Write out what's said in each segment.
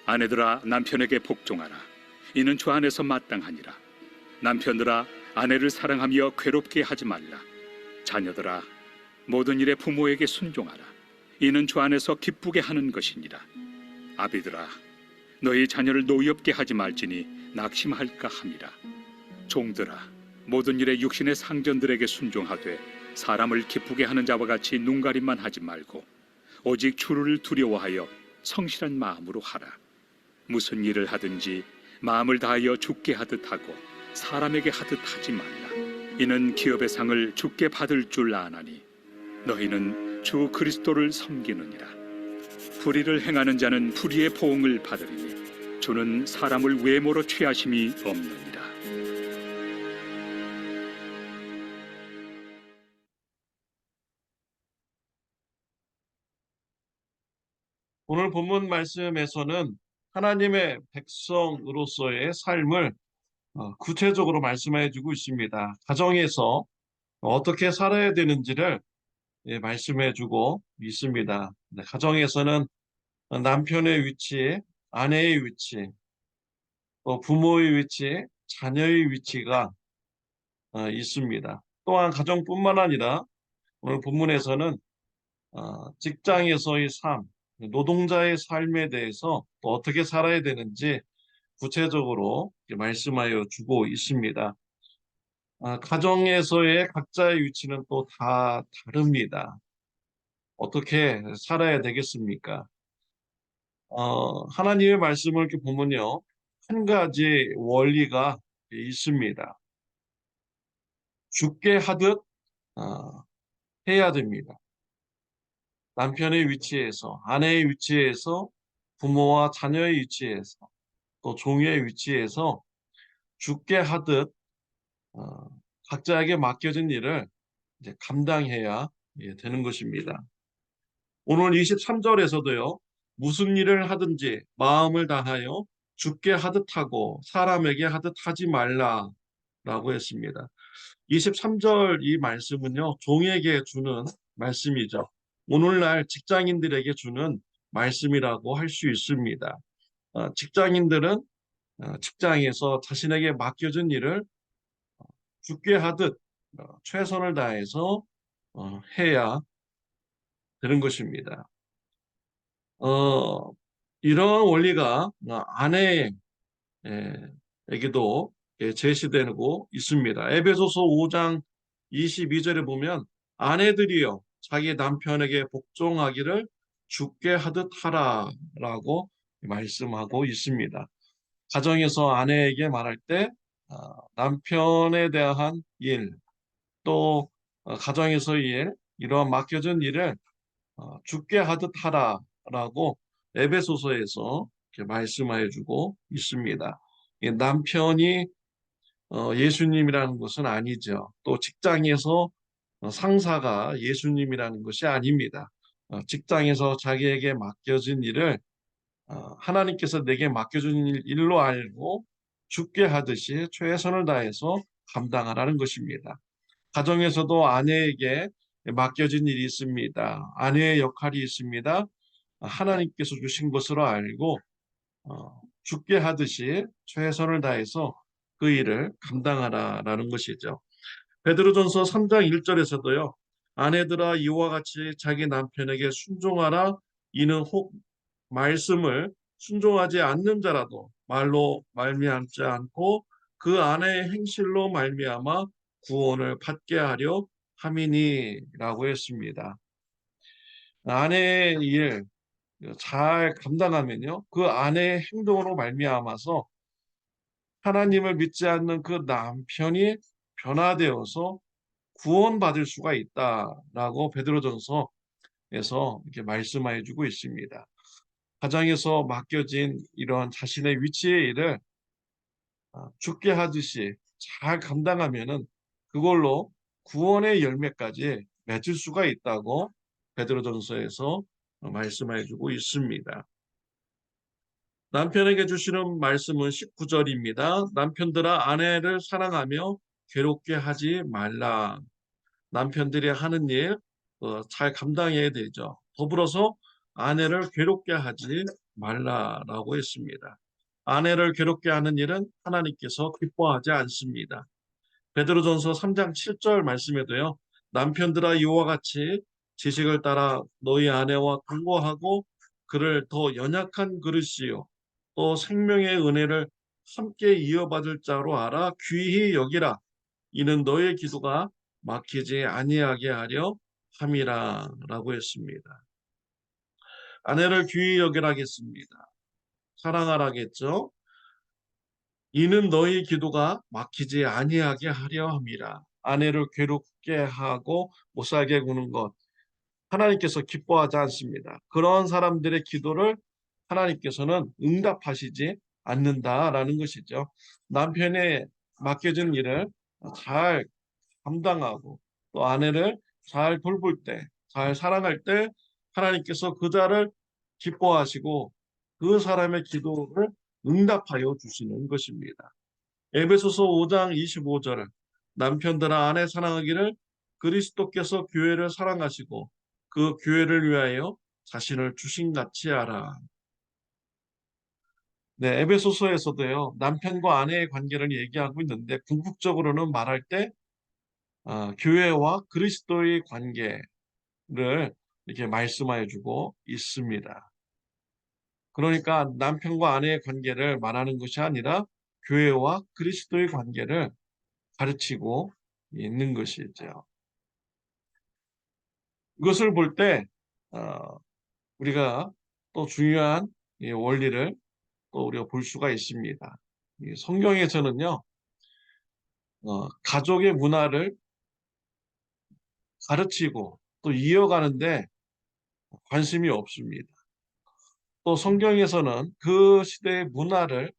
아내들아 남편에게 복종하라. 이는 주 안에서 마땅하니라. 남편들아 아내를 사랑하며 괴롭게 하지 말라. 자녀들아 모든 일에 부모에게 순종하라. 이는 주 안에서 기쁘게 하는 것이니라. 아비들아 너희 자녀를 노엽게 하지 말지니 낙심할까 함이라. 종들아 모든 일에 육신의 상전들에게 순종하되 사람을 기쁘게 하는 자와 같이 눈가림만 하지 말고 오직 주를 두려워하여 성실한 마음으로 하라. 무슨 일을 하든지 마음을 다하여 주께 하듯 하고 사람에게 하듯 하지 말라. 이는 기업의 상을 주께 받을 줄 아나니 너희는 주 그리스도를 섬기느니라. 불의를 행하는 자는 불의의 보응을 받으리니 주는 사람을 외모로 취하심이 없느니라. 오늘 본문 말씀에서는 하나님의 백성으로서의 삶을 구체적으로 말씀해 주고 있습니다. 가정에서 어떻게 살아야 되는지를 말씀해 주고 있습니다. 가정에서는 남편의 위치, 아내의 위치, 또 부모의 위치, 자녀의 위치가 있습니다. 또한 가정뿐만 아니라 오늘 본문에서는 직장에서의 삶, 노동자의 삶에 대해서 또 어떻게 살아야 되는지 구체적으로 말씀하여 주고 있습니다. 가정에서의 각자의 위치는 또 다 다릅니다. 어떻게 살아야 되겠습니까? 하나님의 말씀을 이렇게 보면요, 한 가지 원리가 있습니다. 죽게 하듯 해야 됩니다. 남편의 위치에서, 아내의 위치에서, 부모와 자녀의 위치에서, 또 종의 위치에서 죽게 하듯 각자에게 맡겨진 일을 이제 감당해야 되는 것입니다. 오늘 23절에서도요, 무슨 일을 하든지 마음을 다하여 죽게 하듯 하고 사람에게 하듯 하지 말라라고 했습니다. 23절 이 말씀은요, 종에게 주는 말씀이죠. 오늘날 직장인들에게 주는 말씀이라고 할 수 있습니다. 직장인들은 직장에서 자신에게 맡겨진 일을 죽게 하듯 최선을 다해서 해야 되는 것입니다. 이런 원리가 아내에게도 제시되고 있습니다. 에베소서 5장 22절에 보면 아내들이여 자기 남편에게 복종하기를 죽게 하듯 하라라고 말씀하고 있습니다. 가정에서 아내에게 말할 때 남편에 대한 일, 또 가정에서의 일, 이러한 맡겨진 일을 죽게 하듯 하라라고 에베소서에서 이렇게 말씀하여 주고 있습니다. 남편이 예수님이라는 것은 아니죠. 또 직장에서 상사가 예수님이라는 것이 아닙니다. 직장에서 자기에게 맡겨진 일을 하나님께서 내게 맡겨준 일로 알고 죽게 하듯이 최선을 다해서 감당하라는 것입니다. 가정에서도 아내에게 맡겨진 일이 있습니다. 아내의 역할이 있습니다. 하나님께서 주신 것으로 알고 죽게 하듯이 최선을 다해서 그 일을 감당하라라는 것이죠. 베드로전서 3장 1절에서도요. 아내들아 이와 같이 자기 남편에게 순종하라. 이는 혹 말씀을 순종하지 않는 자라도 말로 말미암지 않고 그 아내의 행실로 말미암아 구원을 받게 하려 함이니라고 했습니다. 아내의 일 잘 감당하면요, 그 아내의 행동으로 말미암아서 하나님을 믿지 않는 그 남편이 변화되어서 구원받을 수가 있다라고 베드로전서에서 이렇게 말씀해 주고 있습니다. 가정에서 맡겨진 이런 자신의 위치의 일을 죽게 하듯이 잘 감당하면은 그걸로 구원의 열매까지 맺을 수가 있다고 베드로전서에서 말씀해 주고 있습니다. 남편에게 주시는 말씀은 19절입니다. 남편들아 아내를 사랑하며 괴롭게 하지 말라. 남편들이 하는 일 잘 감당해야 되죠. 더불어서 아내를 괴롭게 하지 말라라고 했습니다. 아내를 괴롭게 하는 일은 하나님께서 기뻐하지 않습니다. 베드로전서 3장 7절 말씀에도요. 남편들아 이와 같이 지식을 따라 너희 아내와 동거하고 그를 더 연약한 그릇이요 또 생명의 은혜를 함께 이어받을 자로 알아 귀히 여기라. 이는 너의 기도가 막히지 아니하게 하려 함이라라고 했습니다. 아내를 귀히 여기라겠습니다. 사랑하라겠죠. 이는 너희 기도가 막히지 아니하게 하려 함이라. 아내를 괴롭게 하고 못 살게 구는 것 하나님께서 기뻐하지 않습니다. 그런 사람들의 기도를 하나님께서는 응답하시지 않는다라는 것이죠. 남편의 맡겨진 일을 잘 감당하고 또 아내를 잘 돌볼 때, 잘 사랑할 때 하나님께서 그 자를 기뻐하시고 그 사람의 기도를 응답하여 주시는 것입니다. 에베소서 5장 25절 남편들아 아내 사랑하기를 그리스도께서 교회를 사랑하시고 그 교회를 위하여 자신을 주신같이 하라. 네, 에베소서에서도요. 남편과 아내의 관계를 얘기하고 있는데 궁극적으로는 말할 때 교회와 그리스도의 관계를 이렇게 말씀하여 주고 있습니다. 그러니까 남편과 아내의 관계를 말하는 것이 아니라 교회와 그리스도의 관계를 가르치고 있는 것이죠. 이것을 볼 때 우리가 또 중요한 이 원리를 또 우리가 볼 수가 있습니다. 이 성경에서는요, 가족의 문화를 가르치고 또 이어가는데 관심이 없습니다. 또 성경에서는 그 시대의 문화를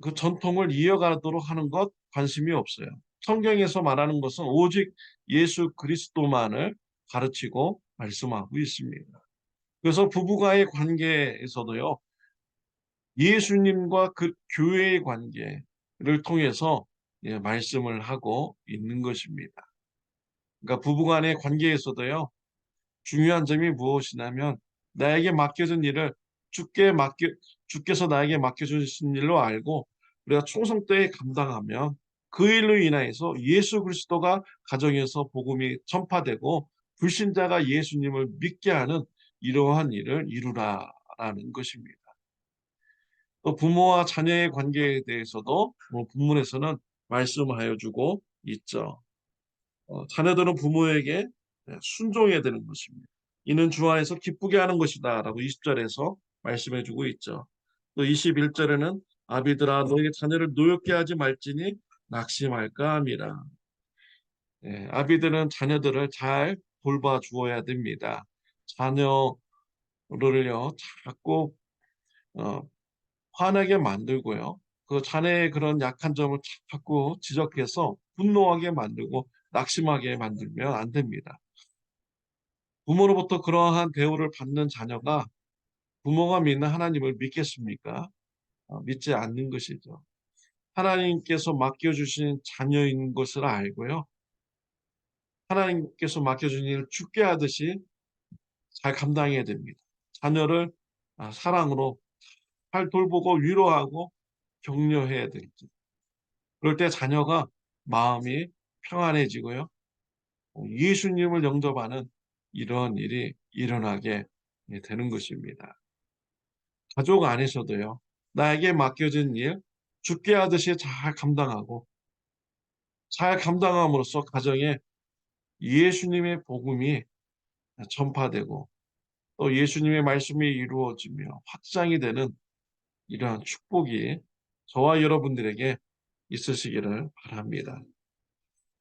그 전통을 이어가도록 하는 것 관심이 없어요. 성경에서 말하는 것은 오직 예수 그리스도만을 가르치고 말씀하고 있습니다. 그래서 부부가의 관계에서도요, 예수님과 그 교회의 관계를 통해서 말씀을 하고 있는 것입니다. 그러니까 부부간의 관계에서도요, 중요한 점이 무엇이냐면 나에게 맡겨진 일을 주께서 나에게 맡겨주신 일로 알고 우리가 충성되게 감당하면 그 일로 인하여서 예수 그리스도가 가정에서 복음이 전파되고 불신자가 예수님을 믿게 하는 이러한 일을 이루라라는 것입니다. 또 부모와 자녀의 관계에 대해서도 본문에서는 말씀하여 주고 있죠. 자녀들은 부모에게 순종해야 되는 것입니다. 이는 주 안에서 기쁘게 하는 것이다 라고 20절에서 말씀해 주고 있죠. 또 21절에는 아비들아 너희 자녀를 노엽게 하지 말지니 낙심할까 함이라. 아비들은 자녀들을 잘 돌봐 주어야 됩니다. 자녀를요 자꾸 어, 화나게 만들고요. 그 자네의 그런 약한 점을 자꾸 지적해서 분노하게 만들고 낙심하게 만들면 안 됩니다. 부모로부터 그러한 대우를 받는 자녀가 부모가 믿는 하나님을 믿겠습니까? 믿지 않는 것이죠. 하나님께서 맡겨주신 자녀인 것을 알고요. 하나님께서 맡겨준 일을 죽게 하듯이 잘 감당해야 됩니다. 자녀를 사랑으로 잘 돌보고 위로하고 격려해야 되죠. 그럴 때 자녀가 마음이 평안해지고요. 예수님을 영접하는 이런 일이 일어나게 되는 것입니다. 가족 안에서도요. 나에게 맡겨진 일 죽게 하듯이 잘 감당하고 잘 감당함으로써 가정에 예수님의 복음이 전파되고 또 예수님의 말씀이 이루어지며 확장이 되는 이러한 축복이 저와 여러분들에게 있으시기를 바랍니다.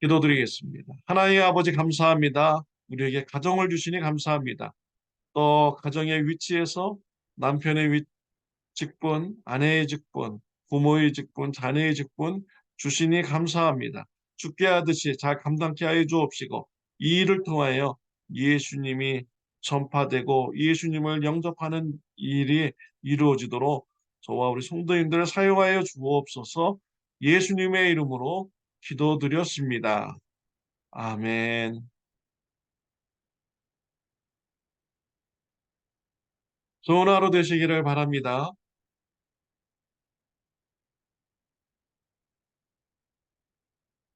기도드리겠습니다. 하나님 아버지 감사합니다. 우리에게 가정을 주시니 감사합니다. 또 가정의 위치에서 남편의 직분, 아내의 직분, 부모의 직분, 자녀의 직분 주시니 감사합니다. 죽게 하듯이 잘 감당케 하여 주옵시고 이 일을 통하여 예수님이 전파되고 예수님을 영접하는 일이 이루어지도록 저와 우리 성도님들을 사용하여 주옵소서. 예수님의 이름으로 기도드렸습니다. 아멘. 좋은 하루 되시기를 바랍니다.